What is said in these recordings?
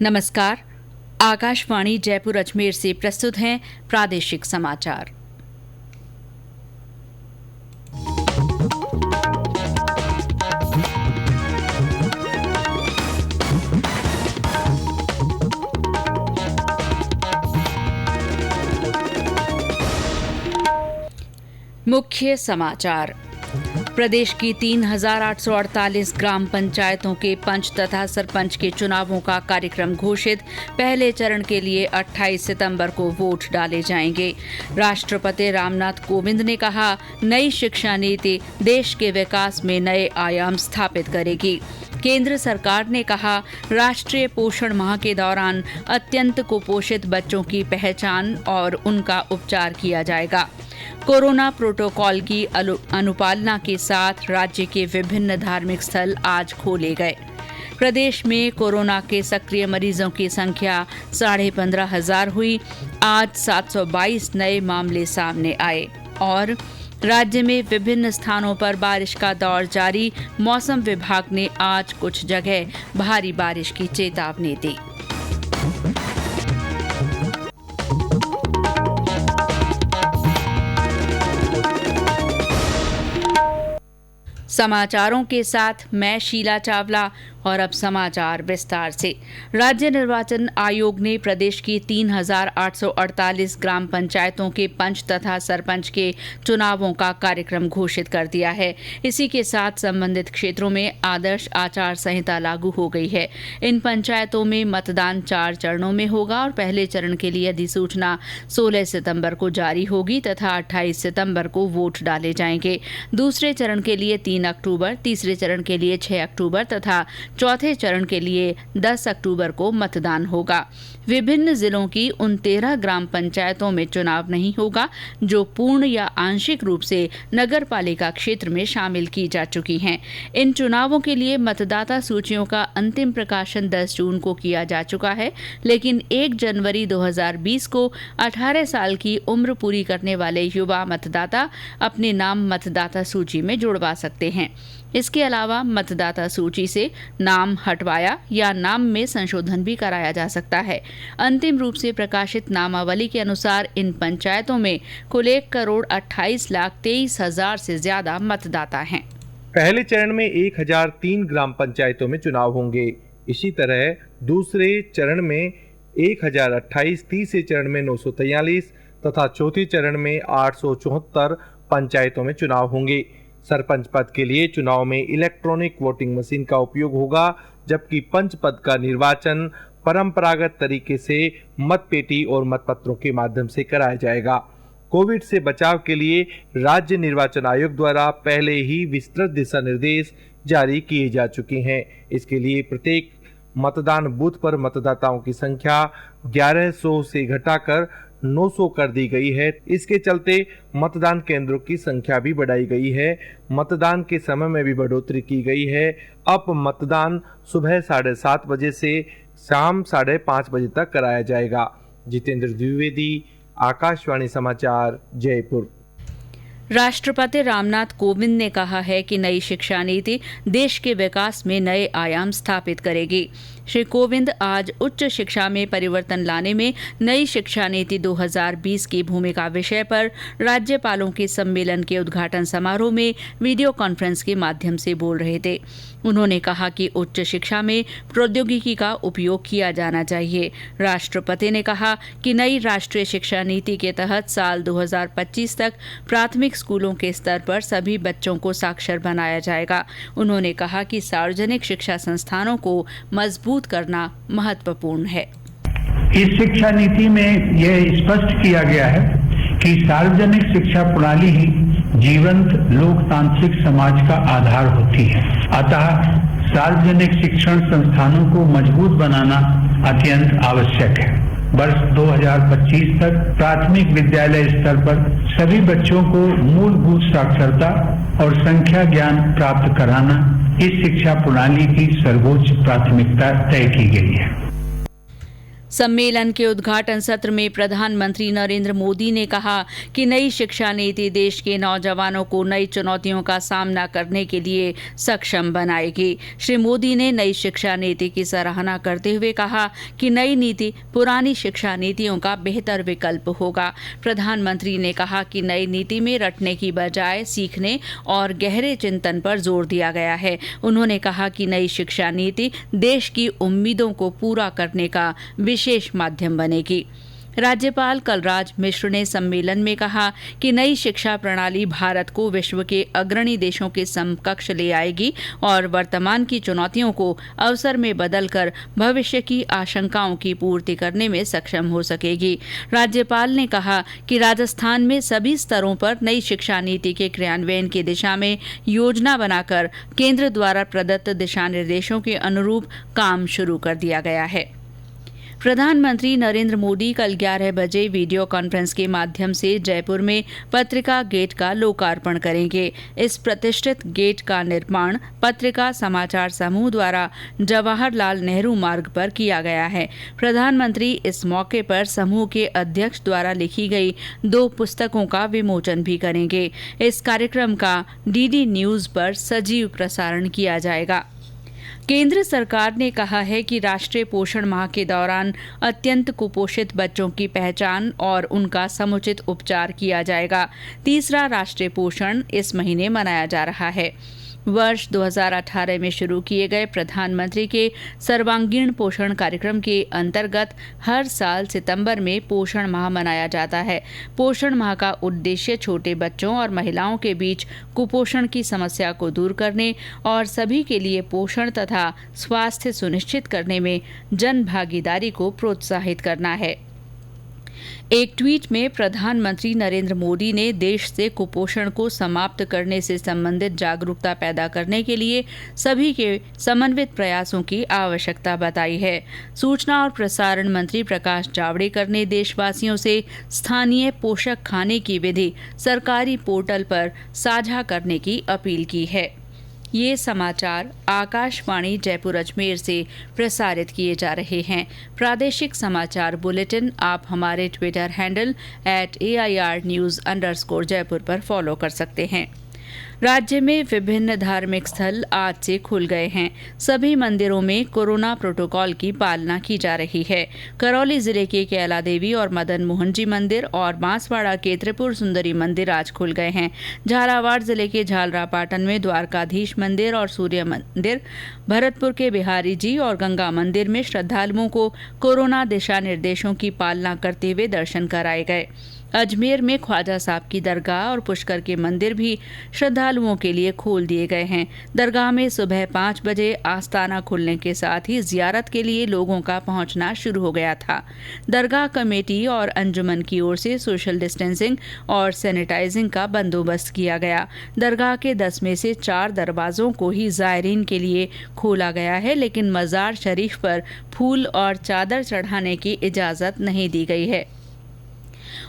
नमस्कार। आकाशवाणी जयपुर अजमेर से प्रस्तुत हैं प्रादेशिक समाचार। मुख्य समाचार। प्रदेश की 3,848 ग्राम पंचायतों के पंच तथा सरपंच के चुनावों का कार्यक्रम घोषित। पहले चरण के लिए 28 सितंबर को वोट डाले जाएंगे। राष्ट्रपति रामनाथ कोविंद ने कहा, नई शिक्षा नीति देश के विकास में नए आयाम स्थापित करेगी। केंद्र सरकार ने कहा, राष्ट्रीय पोषण माह के दौरान अत्यंत कुपोषित बच्चों की पहचान और उनका उपचार किया जाएगा। कोरोना प्रोटोकॉल की अनुपालना के साथ राज्य के विभिन्न धार्मिक स्थल आज खोले गए। प्रदेश में कोरोना के सक्रिय मरीजों की संख्या 15,500 हुई। आज 722 नए मामले सामने आए। और राज्य में विभिन्न स्थानों पर बारिश का दौर जारी। मौसम विभाग ने आज कुछ जगह भारी बारिश की चेतावनी दी। समाचारों के साथ मैं शीला चावला। और अब समाचार विस्तार से। राज्य निर्वाचन आयोग ने प्रदेश की 3,848 ग्राम पंचायतों के पंच तथा सरपंच के चुनावों का कार्यक्रम घोषित कर दिया है। इसी के साथ संबंधित क्षेत्रों में आदर्श आचार संहिता लागू हो गई है। इन पंचायतों में मतदान 4 चरणों में होगा और पहले चरण के लिए अधिसूचना 16 सितंबर को जारी होगी तथा 28 सितंबर को वोट डाले जाएंगे। दूसरे चरण के लिए 3 अक्टूबर, तीसरे चरण के लिए 6 अक्टूबर तथा चौथे चरण के लिए 10 अक्टूबर को मतदान होगा। विभिन्न जिलों की उन 13 ग्राम पंचायतों में चुनाव नहीं होगा जो पूर्ण या आंशिक रूप से नगर पालिका क्षेत्र में शामिल की जा चुकी हैं। इन चुनावों के लिए मतदाता सूचियों का अंतिम प्रकाशन 10 जून को किया जा चुका है, लेकिन 1 जनवरी 2020 को 18 साल की उम्र पूरी करने वाले युवा मतदाता अपने नाम मतदाता सूची में जुड़वा सकते हैं। इसके अलावा मतदाता सूची से नाम हटवाया या नाम में संशोधन भी कराया जा सकता है। अंतिम रूप से प्रकाशित नामावली के अनुसार इन पंचायतों में कुल 1,28,23,000 से ज्यादा मतदाता हैं। पहले चरण में 1,003 ग्राम पंचायतों में चुनाव होंगे। इसी तरह दूसरे चरण में 1,028, तीसरे चरण में 943 तथा चौथे चरण में 874 पंचायतों में चुनाव होंगे। सरपंच पद के लिए चुनाव में इलेक्ट्रॉनिक वोटिंग मशीन का उपयोग होगा, जबकि पंच पद का निर्वाचन परंपरागत तरीके से मतपेटी और मतपत्रों के माध्यम से कराया जाएगा। कोविड से बचाव के लिए राज्य निर्वाचन आयोग द्वारा पहले ही विस्तृत दिशा निर्देश जारी किए जा चुके हैं। इसके लिए प्रत्येक मतदान बूथ पर मतदाताओं की संख्या 1100 से घटाकर 900 कर दी गई है। इसके चलते मतदान केंद्रों की संख्या भी बढ़ाई गई है। मतदान के समय में भी बढ़ोतरी की गई है। अब मतदान सुबह 7:30 बजे से शाम 5:30 बजे तक कराया जाएगा। जितेंद्र द्विवेदी, आकाशवाणी समाचार, जयपुर। राष्ट्रपति रामनाथ कोविंद ने कहा है कि नई शिक्षा नीति देश के विकास में नए आयाम स्थापित करेगी। श्री कोविंद आज उच्च शिक्षा में परिवर्तन लाने में नई शिक्षा नीति 2020 की भूमिका विषय पर राज्यपालों के सम्मेलन के उद्घाटन समारोह में वीडियो कॉन्फ्रेंस के माध्यम से बोल रहे थे। उन्होंने कहा कि उच्च शिक्षा में प्रौद्योगिकी का उपयोग किया जाना चाहिए। राष्ट्रपति ने कहा कि नई राष्ट्रीय शिक्षा नीति के तहत साल 2025 तक प्राथमिक स्कूलों के स्तर पर सभी बच्चों को साक्षर बनाया जाएगा। उन्होंने कहा कि सार्वजनिक शिक्षा संस्थानों को मजबूत करना महत्वपूर्ण है। इस शिक्षा नीति में यह स्पष्ट किया गया है कि सार्वजनिक शिक्षा प्रणाली ही जीवंत लोकतांत्रिक समाज का आधार होती है। अतः सार्वजनिक शिक्षण संस्थानों को मजबूत बनाना अत्यंत आवश्यक है। वर्ष 2025 तक प्राथमिक विद्यालय स्तर पर सभी बच्चों को मूलभूत साक्षरता और संख्या ज्ञान प्राप्त कराना इस शिक्षा प्रणाली की सर्वोच्च प्राथमिकता तय की गई है। सम्मेलन के उद्घाटन सत्र में प्रधानमंत्री नरेंद्र मोदी ने कहा कि नई शिक्षा नीति देश के नौजवानों को नई चुनौतियों का सामना करने के लिए सक्षम बनाएगी। श्री मोदी ने नई शिक्षा नीति की सराहना करते हुए कहा कि नई नीति पुरानी शिक्षा नीतियों का बेहतर विकल्प होगा। प्रधानमंत्री ने कहा कि नई नीति में रटने की बजाय सीखने और गहरे चिंतन पर जोर दिया गया है। उन्होंने कहा कि नई शिक्षा नीति देश की उम्मीदों को पूरा करने का विशेष माध्यम बनेगी। राज्यपाल कलराज मिश्र ने सम्मेलन में कहा कि नई शिक्षा प्रणाली भारत को विश्व के अग्रणी देशों के समकक्ष ले आएगी और वर्तमान की चुनौतियों को अवसर में बदलकर भविष्य की आशंकाओं की पूर्ति करने में सक्षम हो सकेगी। राज्यपाल ने कहा कि राजस्थान में सभी स्तरों पर नई शिक्षा नीति के क्रियान्वयन की दिशा में योजना बनाकर केंद्र द्वारा प्रदत्त दिशा निर्देशों के अनुरूप काम शुरू कर दिया गया है। प्रधानमंत्री नरेंद्र मोदी कल 11 बजे वीडियो कॉन्फ्रेंस के माध्यम से जयपुर में पत्रिका गेट का लोकार्पण करेंगे। इस प्रतिष्ठित गेट का निर्माण पत्रिका समाचार समूह द्वारा जवाहरलाल नेहरू मार्ग पर किया गया है। प्रधानमंत्री इस मौके पर समूह के अध्यक्ष द्वारा लिखी गई 2 पुस्तकों का विमोचन भी करेंगे। इस कार्यक्रम का डीडी न्यूज पर सजीव प्रसारण किया जाएगा। केंद्र सरकार ने कहा है कि राष्ट्रीय पोषण माह के दौरान अत्यंत कुपोषित बच्चों की पहचान और उनका समुचित उपचार किया जाएगा। तीसरा राष्ट्रीय पोषण इस महीने मनाया जा रहा है। वर्ष 2018 में शुरू किए गए प्रधानमंत्री के सर्वांगीण पोषण कार्यक्रम के अंतर्गत हर साल सितंबर में पोषण माह मनाया जाता है। पोषण माह का उद्देश्य छोटे बच्चों और महिलाओं के बीच कुपोषण की समस्या को दूर करने और सभी के लिए पोषण तथा स्वास्थ्य सुनिश्चित करने में जन भागीदारी को प्रोत्साहित करना है। एक ट्वीट में प्रधानमंत्री नरेंद्र मोदी ने देश से कुपोषण को समाप्त करने से संबंधित जागरूकता पैदा करने के लिए सभी के समन्वित प्रयासों की आवश्यकता बताई है। सूचना और प्रसारण मंत्री प्रकाश जावड़ेकर ने देशवासियों से स्थानीय पोषक खाने की विधि सरकारी पोर्टल पर साझा करने की अपील की है। ये समाचार आकाशवाणी जयपुर अजमेर से प्रसारित किए जा रहे हैं। प्रादेशिक समाचार बुलेटिन आप हमारे ट्विटर हैंडल @AIR_News_जयपुर पर फॉलो कर सकते हैं। राज्य में विभिन्न धार्मिक स्थल आज से खुल गए हैं। सभी मंदिरों में कोरोना प्रोटोकॉल की पालना की जा रही है। करौली जिले के कैला देवी और मदन मोहन जी मंदिर और बांसवाड़ा के त्रिपुर सुंदरी मंदिर आज खुल गए हैं। झालावाड़ जिले के झालरापाटन में द्वारकाधीश मंदिर और सूर्य मंदिर, भरतपुर के बिहारी जी और गंगा मंदिर में श्रद्धालुओं को कोरोना दिशा निर्देशों की पालना करते हुए दर्शन कराए गए। अजमेर में ख्वाजा साहब की दरगाह और पुष्कर के मंदिर भी श्रद्धालुओं के लिए खोल दिए गए हैं। दरगाह में सुबह 5 बजे आस्ताना खुलने के साथ ही जियारत के लिए लोगों का पहुंचना शुरू हो गया था। दरगाह कमेटी और अंजुमन की ओर से सोशल डिस्टेंसिंग और सैनिटाइजिंग का बंदोबस्त किया गया। दरगाह के 10 में से 4 दरवाजों को ही जायरीन के लिए खोला गया है, लेकिन मज़ार शरीफ पर फूल और चादर चढ़ाने की इजाज़त नहीं दी गई है।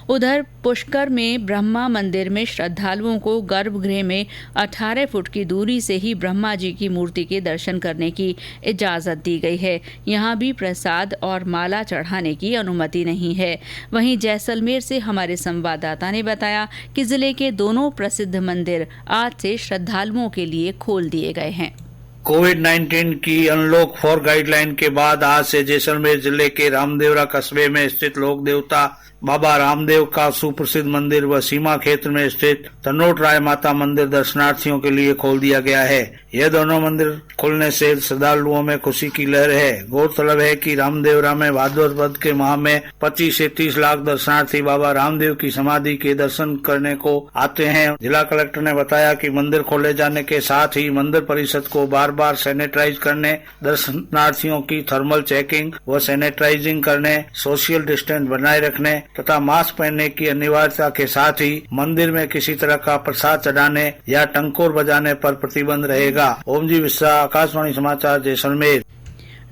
उधर पुष्कर में ब्रह्मा मंदिर में श्रद्धालुओं को गर्भगृह में 18 फुट की दूरी से ही ब्रह्मा जी की मूर्ति के दर्शन करने की इजाज़त दी गई है। यहाँ भी प्रसाद और माला चढ़ाने की अनुमति नहीं है। वहीं जैसलमेर से हमारे संवाददाता ने बताया कि जिले के दोनों प्रसिद्ध मंदिर आज से श्रद्धालुओं के लिए खोल दिए गए हैं। कोविड-19 की अनलॉक 4 गाइडलाइन के बाद आज से जैसलमेर जिले के रामदेवरा कस्बे में स्थित लोक देवता बाबा रामदेव का सुप्रसिद्ध मंदिर व सीमा क्षेत्र में स्थित तनोट राय माता मंदिर दर्शनार्थियों के लिए खोल दिया गया है। यह दोनों मंदिर खुलने से श्रद्धालुओं में खुशी की लहर है। गौरतलब है कि रामदेवरा में भाद्रपद वध के माह में 25 से 30 लाख दर्शनार्थी बाबा रामदेव की समाधि के दर्शन करने को आते हैं। जिला कलेक्टर ने बताया कि मंदिर खोले जाने के साथ ही मंदिर परिसर को बार बार सैनिटाइज करने, दर्शनार्थियों की थर्मल चेकिंग व सैनिटाइजिंग करने, सोशल डिस्टेंस बनाए रखने तथा मास्क पहनने की अनिवार्यता के साथ ही मंदिर में किसी तरह का प्रसाद चढ़ाने या टंकोर बजाने पर प्रतिबंध रहेगा। ओम जी विश्रा, आकाशवाणी समाचार जैसलमेर।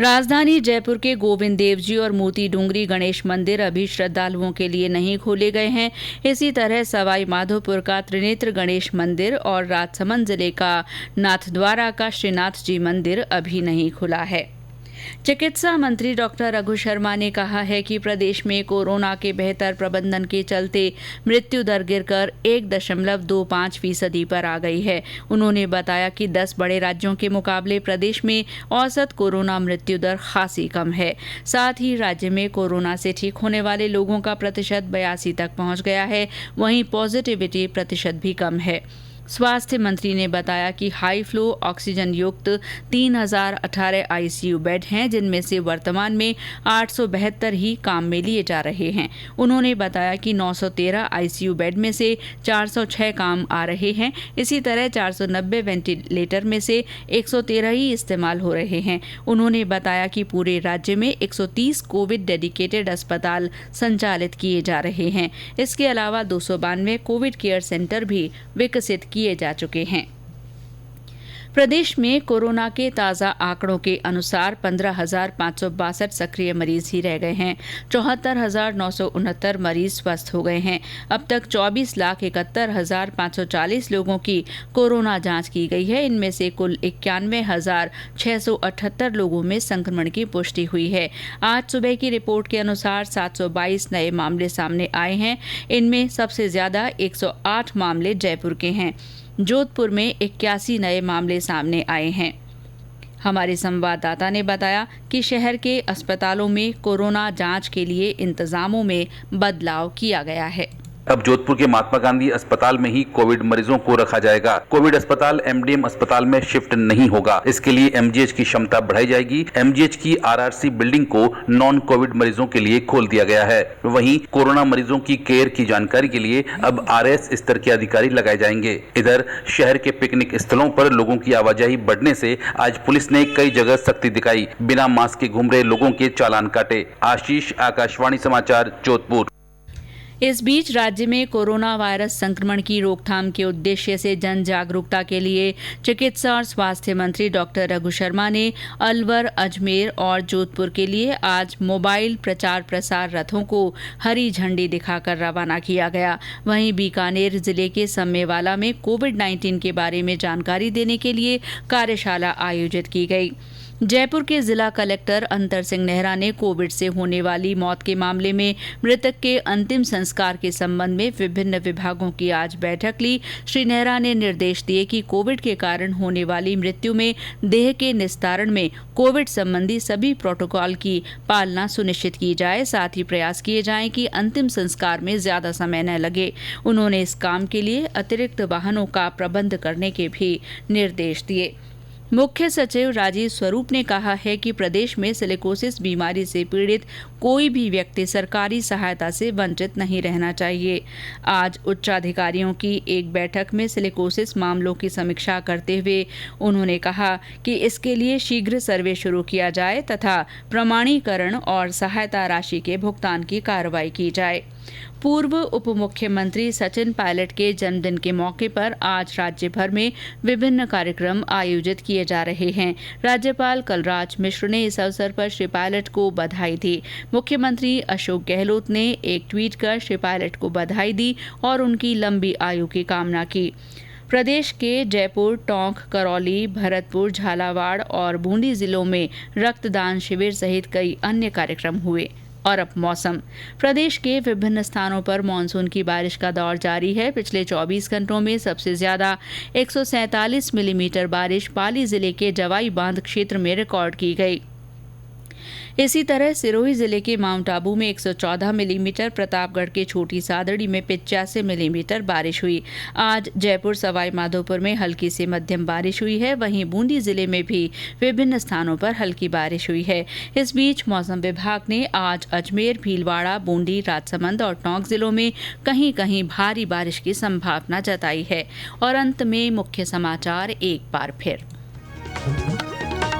राजधानी जयपुर के गोविंद देव जी और मोती डूंगरी गणेश मंदिर अभी श्रद्धालुओं के लिए नहीं खोले गए हैं। इसी तरह सवाई माधोपुर का त्रिनेत्र गणेश मंदिर और राजसमंद जिले का नाथद्वारा का श्रीनाथ जी मंदिर अभी नहीं खुला है। चिकित्सा मंत्री डॉक्टर रघु शर्मा ने कहा है कि प्रदेश में कोरोना के बेहतर प्रबंधन के चलते मृत्यु दर गिरकर 1.25% पर आ गई है। उन्होंने बताया कि 10 बड़े राज्यों के मुकाबले प्रदेश में औसत कोरोना मृत्यु दर खासी कम है। साथ ही राज्य में कोरोना से ठीक होने वाले लोगों का प्रतिशत 82 तक पहुंच गया है। वहीं पॉजिटिविटी प्रतिशत भी कम है। स्वास्थ्य मंत्री ने बताया कि हाई फ्लो ऑक्सीजन युक्त 3018 आईसीयू बेड हैं, जिनमें से वर्तमान में 872 ही काम में लिए जा रहे हैं। उन्होंने बताया कि 913 आईसीयू बेड में से 406 काम आ रहे हैं। इसी तरह 490 वेंटिलेटर में से 113 ही इस्तेमाल हो रहे हैं। उन्होंने बताया कि पूरे राज्य में 130 कोविड डेडिकेटेड अस्पताल संचालित किए जा रहे हैं। इसके अलावा 292 कोविड केयर सेंटर भी विकसित किए जा चुके हैं। प्रदेश में कोरोना के ताज़ा आंकड़ों के अनुसार 15,562 सक्रिय मरीज ही रह गए हैं। 74,969 मरीज स्वस्थ हो गए हैं। अब तक 24,71,540 लोगों की कोरोना जांच की गई है। इनमें से कुल 91,678 लोगों में संक्रमण की पुष्टि हुई है। आज सुबह की रिपोर्ट के अनुसार 722 नए मामले सामने आए हैं। इनमें सबसे ज्यादा 108 मामले जयपुर के हैं। जोधपुर में 81 नए मामले सामने आए हैं। हमारे संवाददाता ने बताया कि शहर के अस्पतालों में कोरोना जांच के लिए इंतजामों में बदलाव किया गया है। अब जोधपुर के महात्मा गांधी अस्पताल में ही कोविड मरीजों को रखा जाएगा। कोविड अस्पताल एमडीएम अस्पताल में शिफ्ट नहीं होगा। इसके लिए एमजीएच की क्षमता बढ़ाई जाएगी। एमजीएच की आरआरसी बिल्डिंग को नॉन कोविड मरीजों के लिए खोल दिया गया है। वहीं कोरोना मरीजों की केयर की जानकारी के लिए अब आरएस स्तर के अधिकारी लगाए जाएंगे। इधर शहर के पिकनिक स्थलों पर लोगों की आवाजाही बढ़ने से आज पुलिस ने कई जगह सख्ती दिखाई। बिना मास्क के घूम रहे लोगों के चालान काटे। आशीष, आकाशवाणी समाचार, जोधपुर। इस बीच राज्य में कोरोना वायरस संक्रमण की रोकथाम के उद्देश्य से जन जागरूकता के लिए चिकित्सा और स्वास्थ्य मंत्री डॉक्टर रघु शर्मा ने अलवर, अजमेर और जोधपुर के लिए आज मोबाइल प्रचार प्रसार रथों को हरी झंडी दिखाकर रवाना किया गया। वहीं बीकानेर जिले के सम्मेवाला में कोविड-19 के बारे में जानकारी देने के लिए कार्यशाला आयोजित की गई। जयपुर के जिला कलेक्टर अंतर सिंह नेहरा ने कोविड से होने वाली मौत के मामले में मृतक के अंतिम संस्कार के संबंध में विभिन्न विभागों की आज बैठक ली। श्री नेहरा ने निर्देश दिए कि कोविड के कारण होने वाली मृत्यु में देह के निस्तारण में कोविड संबंधी सभी प्रोटोकॉल की पालना सुनिश्चित की जाए। साथ ही प्रयास किए जाएं कि अंतिम संस्कार में ज्यादा समय न लगे। उन्होंने इस काम के लिए अतिरिक्त वाहनों का प्रबंध करने के भी निर्देश दिए। मुख्य सचिव राजीव स्वरूप ने कहा है कि प्रदेश में सिलिकोसिस बीमारी से पीड़ित कोई भी व्यक्ति सरकारी सहायता से वंचित नहीं रहना चाहिए। आज उच्चाधिकारियों की एक बैठक में सिलिकोसिस मामलों की समीक्षा करते हुए उन्होंने कहा कि इसके लिए शीघ्र सर्वे शुरू किया जाए तथा प्रमाणीकरण और सहायता राशि के भुगतान की कार्रवाई की जाए। पूर्व उप मुख्यमंत्री सचिन पायलट के जन्मदिन के मौके पर आज राज्य भर में विभिन्न कार्यक्रम आयोजित किए जा रहे हैं। राज्यपाल कलराज मिश्र ने इस अवसर पर श्री पायलट को बधाई दी। मुख्यमंत्री अशोक गहलोत ने एक ट्वीट कर श्री पायलट को बधाई दी और उनकी लंबी आयु की कामना की। प्रदेश के जयपुर, टोंक, करौली, भरतपुर, झालावाड़ और बूंदी जिलों में रक्तदान शिविर सहित कई अन्य कार्यक्रम हुए। और अब मौसम। प्रदेश के विभिन्न स्थानों पर मानसून की बारिश का दौर जारी है। पिछले 24 घंटों में सबसे ज्यादा 147 मिलीमीटर बारिश पाली जिले के जवाई बांध क्षेत्र में रिकॉर्ड की गई। इसी तरह सिरोही जिले के माउंट आबू में 114 मिलीमीटर, प्रतापगढ़ के छोटी सादड़ी में 85 मिलीमीटर बारिश हुई। आज जयपुर, सवाई माधोपुर में हल्की से मध्यम बारिश हुई है। वहीं बूंदी जिले में भी विभिन्न स्थानों पर हल्की बारिश हुई है। इस बीच मौसम विभाग ने आज अजमेर, भीलवाड़ा, बूंदी, राजसमंद और टोंक जिलों में कहीं कहीं भारी बारिश की संभावना जताई है। और अंत में मुख्य समाचार एक बार फिर।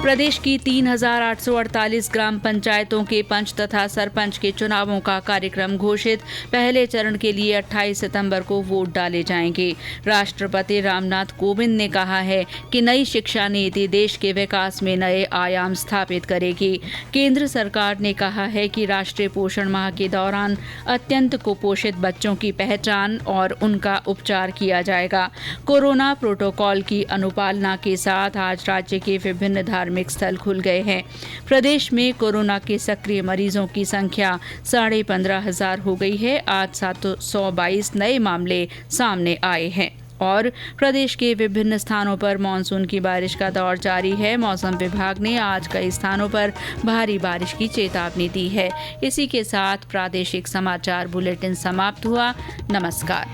प्रदेश की 3,848 ग्राम पंचायतों के पंच तथा सरपंच के चुनावों का कार्यक्रम घोषित। पहले चरण के लिए 28 सितंबर को वोट डाले जाएंगे। राष्ट्रपति रामनाथ कोविंद ने कहा है कि नई शिक्षा नीति देश के विकास में नए आयाम स्थापित करेगी। केंद्र सरकार ने कहा है कि राष्ट्रीय पोषण माह के दौरान अत्यंत कुपोषित बच्चों की पहचान और उनका उपचार किया जाएगा। कोरोना प्रोटोकॉल की अनुपालना के साथ आज राज्य के विभिन्न धार्मिक धार्मिक स्थल खुल गए हैं। प्रदेश में कोरोना के सक्रिय मरीजों की संख्या 15,500 हो गई है। आज 722 नए मामले सामने आए हैं और प्रदेश के विभिन्न स्थानों पर मानसून की बारिश का दौर जारी है। मौसम विभाग ने आज कई स्थानों पर भारी बारिश की चेतावनी दी है। इसी के साथ प्रादेशिक समाचार बुलेटिन समाप्त हुआ। नमस्कार।